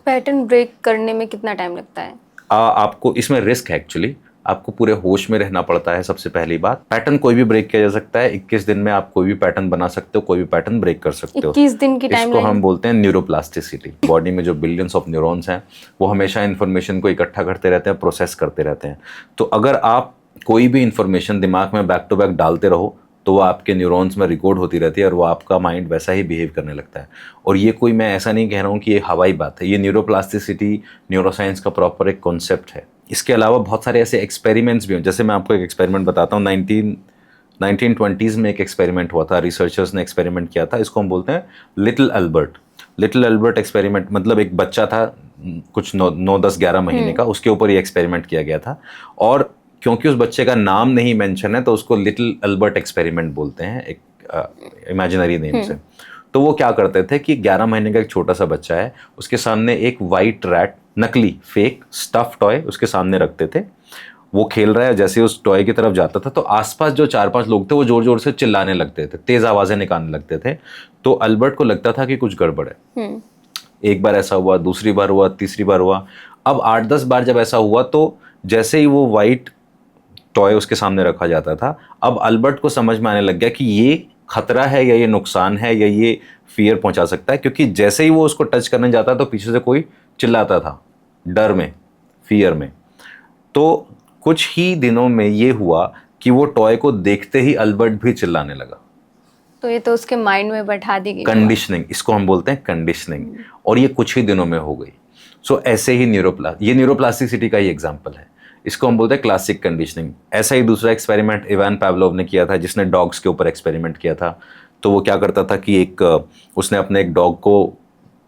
Pattern break करने में कितना टाइम लगता है? आपको इसमें रिस्क है एक्चुअली। आपको पूरे होश में रहना पड़ता है। सबसे पहली बात, पैटर्न कोई भी ब्रेक किया जा सकता है। 21 दिन में आप कोई भी पैटर्न बना सकते हो, कोई भी पैटर्न ब्रेक कर सकते हो। 21 दिन की टाइम इसको हम बोलते हैं न्यूरोप्लास्टिसिटी। बॉडी में जो बिलियंस ऑफ न्यूरॉन्स हैं वो हमेशा इन्फॉर्मेशन को इकट्ठा करते रहते हैं, प्रोसेस करते रहते हैं। तो अगर आप कोई भी इन्फॉर्मेशन दिमाग में बैक टू बैक डालते रहो तो वो आपके न्यूरॉन्स में रिकॉर्ड होती रहती है और वो आपका माइंड वैसा ही बिहेव करने लगता है। और ये कोई, मैं ऐसा नहीं कह रहा हूँ कि ये हवाई बात है। ये न्यूरोप्लास्टिसिटी न्यूरोसाइंस का प्रॉपर एक कॉन्सेप्ट है। इसके अलावा बहुत सारे ऐसे एक्सपेरिमेंट्स भी हैं। जैसे मैं आपको एक एक्सपेरिमेंट बताता हूँ। 1920s में एक एक्सपेरिमेंट हुआ था। रिसर्चर्स ने एक्सपेरिमेंट किया था। इसको हम बोलते हैं little Albert. Little Albert experiment मतलब एक बच्चा था कुछ 9, 10, 11 महीने का, उसके ऊपर ये एक्सपेरिमेंट किया गया था। और क्योंकि उस बच्चे का नाम नहीं मेंशन है तो उसको लिटिल अल्बर्ट एक्सपेरिमेंट बोलते हैं, एक इमेजिनरी नेम से। तो वो क्या करते थे कि 11 महीने का एक छोटा सा बच्चा है, उसके सामने एक वाइट रैट, नकली फेक स्टफ टॉय उसके सामने रखते थे। वो खेल रहा है, जैसे उस टॉय की तरफ जाता था तो आसपास जो 4-5 लोग थे वो जोर जोर से चिल्लाने लगते थे, तेज आवाजें निकालने लगते थे। तो अल्बर्ट को लगता था कि कुछ गड़बड़ है। एक बार ऐसा हुआ, दूसरी बार हुआ, तीसरी बार हुआ। अब 8-10 बार जब ऐसा हुआ तो जैसे ही वो वाइट टॉय उसके सामने रखा जाता था, अब अल्बर्ट को समझ में आने लग गया कि ये खतरा है या ये नुकसान है या ये फियर पहुंचा सकता है। क्योंकि जैसे ही वो उसको टच करने जाता तो पीछे से कोई चिल्लाता था, डर में, फियर में। तो कुछ ही दिनों में ये हुआ कि वो टॉय को देखते ही अल्बर्ट भी चिल्लाने लगा। तो ये तो उसके माइंड में बैठा दी गई कंडीशनिंग, इसको हम बोलते हैं कंडीशनिंग। और ये कुछ ही दिनों में हो गई। सो ऐसे ही ये न्यूरोप्लास्टिसिटी का ही एग्जाम्पल है। इसको हम बोलते हैं क्लासिक कंडीशनिंग। ऐसा ही दूसरा एक्सपेरिमेंट इवान पावलोव ने किया था, जिसने डॉग्स के ऊपर एक्सपेरिमेंट किया था। तो वो क्या करता था कि उसने अपने एक डॉग को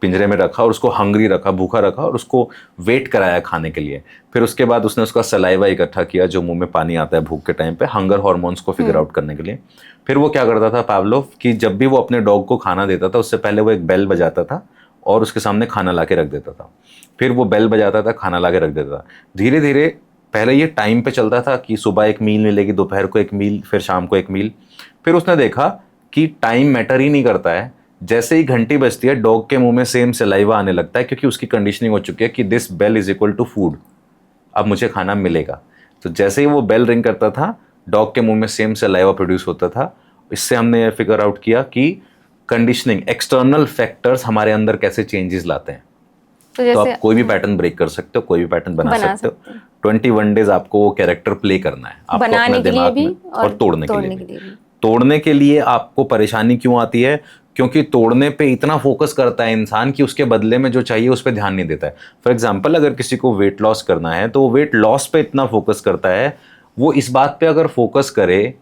पिंजरे में रखा और उसको हंग्री रखा, भूखा रखा, और उसको वेट कराया खाने के लिए। फिर उसके बाद उसने उसका सलाइवा इकट्ठा किया, जो मुंह में पानी आता है भूख के टाइम पे, हंगर हार्मोन्स को फिगर आउट करने के लिए। फिर वो क्या करता था पावलोव कि जब भी वो अपने डॉग को खाना देता था उससे पहले वो एक बेल बजाता था और उसके सामने खाना ला के रख देता था। फिर वो बेल बजाता था, खाना ला के रख देता था। धीरे धीरे पहले ये टाइम पे चलता था कि सुबह एक मील मिलेगी, दोपहर को एक मील, फिर शाम को एक मील। फिर उसने देखा कि टाइम मैटर ही नहीं करता है। जैसे ही घंटी बजती है डॉग के मुंह में सेम सलाइवा आने लगता है, क्योंकि उसकी कंडीशनिंग हो चुकी है कि this bell is equal to food, अब मुझे खाना मिलेगा। तो जैसे ही वो बेल रिंग करता था डॉग के मुंह में सेम सलाइवा प्रोड्यूस होता था। इससे हमने ये फिगर आउट किया कि कंडीशनिंग, एक्सटर्नल फैक्टर्स हमारे अंदर कैसे चेंजेस लाते हैं। तो आप कोई भी पैटर्न ब्रेक कर सकते हो, कोई भी पैटर्न बना सकते हो। 21 डेज आपको वो कैरेक्टर प्ले करना है, आपको अपना दिमाग में, और तोड़ने के लिए भी। तोड़ने के लिए आपको परेशानी क्यों आती है? क्योंकि तोड़ने पे इतना फोकस करता है इंसान कि उसके बदले में जो चाहिए उस पर ध्यान नहीं देता है। फॉर एग्जाम्पल, अगर किसी को वेट लॉस करना है तो वो वेट लॉस पे इतना फोकस करता है, वो इस बात पे अगर फोकस करे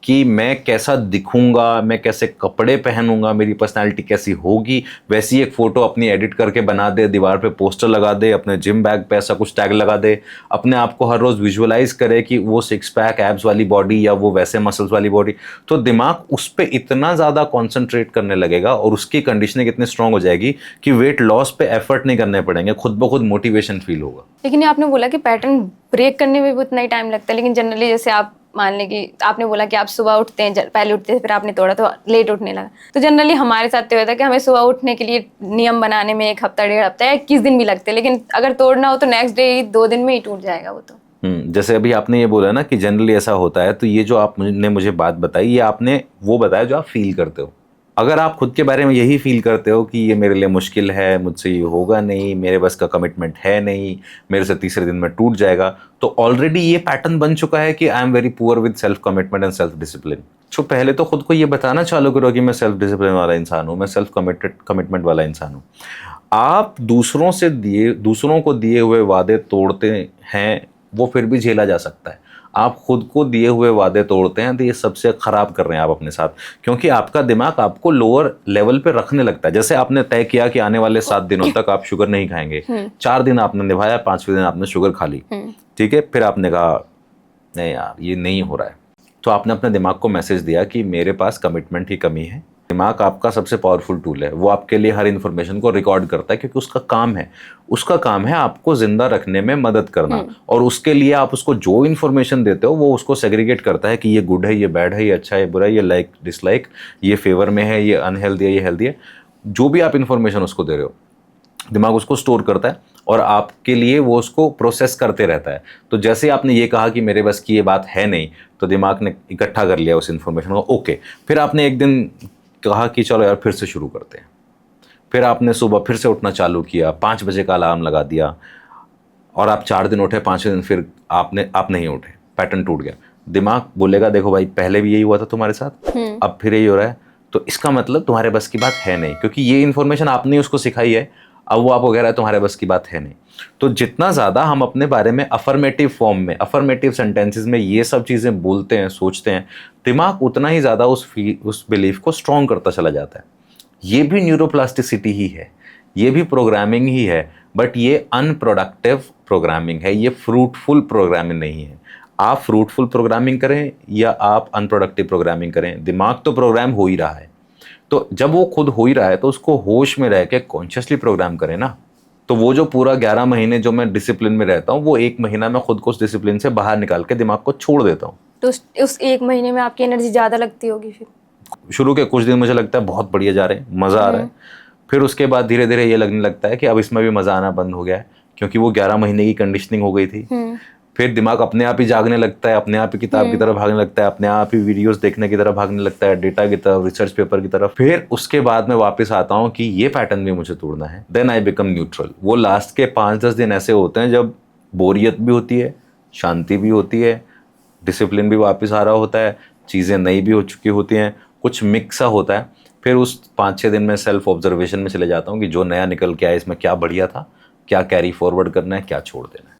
कि मैं कैसा दिखूंगा, मैं कैसे कपड़े पहनूंगा, मेरी पर्सनालिटी कैसी होगी, वैसी एक फोटो अपनी एडिट करके बना दे, दीवार पे पोस्टर लगा दे, अपने जिम बैग पे ऐसा कुछ टैग लगा दे, अपने आप को हर रोज विजुअलाइज करे कि वो 6 पैक एब्स वाली बॉडी या वो वैसे मसल्स वाली बॉडी। तो दिमाग उस पर इतना ज़्यादा कॉन्सेंट्रेट करने लगेगा और उसकी कंडीशनिंग इतनी स्ट्रांग हो जाएगी कि वेट लॉस पे एफर्ट नहीं करने पड़ेंगे, खुद ब खुद मोटिवेशन फील होगा। लेकिन आपने बोला कि पैटर्न ब्रेक करने में भी उतना ही टाइम लगता है, लेकिन जनरली जैसे आप मान लें कि आपने बोला कि आप सुबह उठते हैं, पहले उठते थे, फिर आपने तोड़ा तो लेट उठने लगा। तो जनरली हमारे साथ तो होता है कि हमें सुबह उठने के लिए नियम बनाने में 1 हफ्ता, 1.5 हफ्ता या 21 दिन भी लगते हैं, लेकिन अगर तोड़ना हो तो नेक्स्ट डे ही, 2 दिन में ही टूट जाएगा वो तो। जैसे अभी आपने ये बोला ना कि जनरली ऐसा होता है, तो ये जो आपने मुझे बात बताई, ये आपने वो बताया जो आप फील करते हो। अगर आप खुद के बारे में यही फील करते हो कि ये मेरे लिए मुश्किल है, मुझसे ये होगा नहीं, मेरे बस का कमिटमेंट है नहीं, मेरे से तीसरे दिन में टूट जाएगा, तो ऑलरेडी ये पैटर्न बन चुका है कि I am very poor with self commitment and self discipline. तो पहले तो खुद को ये बताना चालू करो कि मैं सेल्फ डिसिप्लिन वाला इंसान हूँ, मैं सेल्फ कमिटमेंट वाला इंसान हूँ। आप दूसरों को दिए हुए वादे तोड़ते हैं, वो फिर भी झेला जा सकता है। आप खुद को दिए हुए वादे तोड़ते हैं तो ये सबसे खराब कर रहे हैं आप अपने साथ, क्योंकि आपका दिमाग आपको लोअर लेवल पे रखने लगता है। जैसे आपने तय किया कि आने वाले 7 दिनों तक आप शुगर नहीं खाएंगे, 4 दिन आपने निभाया, 5वें दिन आपने शुगर खा ली, ठीक है। फिर आपने कहा नहीं यार ये नहीं हो रहा है, तो आपने अपने दिमाग को मैसेज दिया कि मेरे पास कमिटमेंट की कमी है। दिमाग आपका सबसे पावरफुल टूल है, वो आपके लिए हर इन्फॉर्मेशन को रिकॉर्ड करता है, क्योंकि उसका काम है आपको जिंदा रखने में मदद करना। और उसके लिए आप उसको जो इन्फॉर्मेशन देते हो वो उसको सेग्रीगेट करता है कि ये गुड है, ये बैड है, ये अच्छा है, बुरा है, ये लाइक डिसलाइक, ये फेवर में है, ये अनहेल्दी है, ये हेल्दी है। जो भी आप इन्फॉर्मेशन उसको दे रहे हो, दिमाग उसको स्टोर करता है और आपके लिए वो उसको प्रोसेस करते रहता है। तो जैसे आपने ये कहा कि मेरे बस की ये बात है नहीं, तो दिमाग ने इकट्ठा कर लिया उस इन्फॉर्मेशन को, ओके। फिर आपने एक दिन कहा कि चलो यार फिर से शुरू करते हैं। फिर आपने सुबह फिर से उठना चालू किया, 5 बजे का अलार्म लगा दिया और आप 4 दिन उठे, 5वें दिन फिर आप नहीं उठे, पैटर्न टूट गया। दिमाग बोलेगा देखो भाई पहले भी यही हुआ था तुम्हारे साथ, अब फिर यही हो रहा है, तो इसका मतलब तुम्हारे बस की बात है नहीं, क्योंकि ये इन्फॉर्मेशन आपने उसको सिखाई है, अब वो आपको कह रहा है तुम्हारे बस की बात है नहीं। तो जितना ज़्यादा हम अपने बारे में अफर्मेटिव फॉर्म में, अफर्मेटिव सेंटेंसेस में ये सब चीज़ें बोलते हैं, सोचते हैं, दिमाग उतना ही ज़्यादा उस बिलीफ को स्ट्रॉन्ग करता चला जाता है। ये भी न्यूरोप्लास्टिसिटी ही है, ये भी प्रोग्रामिंग ही है, बट ये अनप्रोडक्टिव प्रोग्रामिंग है, ये फ्रूटफुल प्रोग्रामिंग नहीं है। आप फ्रूटफुल प्रोग्रामिंग करें या आप अनप्रोडक्टिव प्रोग्रामिंग करें, दिमाग तो प्रोग्राम हो ही रहा है। तो जब वो खुद हो ही रहा है तो उसको होश में रह के कॉन्शियसली प्रोग्राम करें ना। तो वो जो पूरा 11 महीने जो मैं डिसिप्लिन में रहता हूँ, वो 1 महीना मैं खुद को उस डिसिप्लिन से बाहर निकाल के दिमाग को छोड़ देता हूँ। तो उस 1 महीने में आपकी एनर्जी ज़्यादा लगती होगी फिर? शुरू के कुछ दिन मुझे लगता है बहुत बढ़िया जा रहे हैं, मज़ा आ रहा है। फिर उसके बाद धीरे धीरे ये लगने लगता है कि अब इसमें भी मज़ा आना बंद हो गया है, क्योंकि वो 11 महीने की कंडीशनिंग हो गई थी। फिर दिमाग अपने आप ही जागने लगता है, अपने आप ही किताब की तरफ भागने लगता है, अपने आप ही वीडियोस देखने की तरफ भागने लगता है, डेटा की तरफ, रिसर्च पेपर की तरफ। फिर उसके बाद मैं वापस आता हूँ कि ये पैटर्न भी मुझे तोड़ना है। Then I become neutral. वो लास्ट के 5-10 दिन ऐसे होते हैं जब बोरियत भी होती है, शांति भी होती है, डिसिप्लिन भी वापस आ रहा होता है, चीज़ें नई भी हो चुकी होती हैं, कुछ मिक्स सा होता है। फिर उस 5-6 दिन में सेल्फ ऑब्जर्वेशन में चले जाता हूँ कि जो नया निकल के आया इसमें क्या बढ़िया था, क्या कैरी फॉरवर्ड करना है, क्या छोड़ देना है।